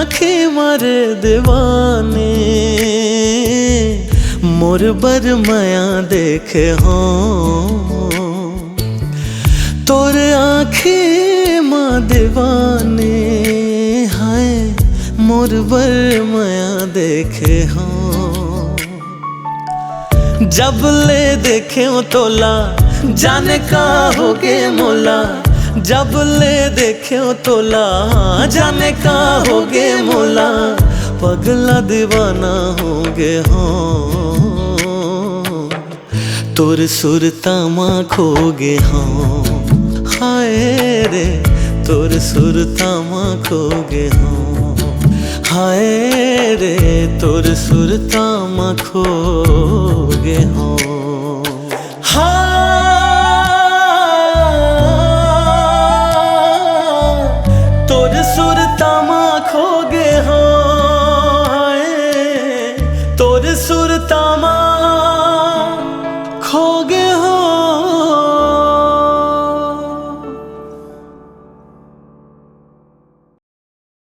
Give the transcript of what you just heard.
आँखी मारे दीवाने मोर बर माया देखे हो। तोर आँखी माँ दीवाने हाय मोर बर माया देखे हो। जब ले देखे हो तोला जाने का होगे मोला। जब ले देखे हो तोला जाने का होगे मोला। पगला दीवाना होगे हो। तोर सुरता माँ खोगे हो। हाय रे तोर सुरता माँ खोगे हो। हाय रे तोर सुरता माँ खोगे हो।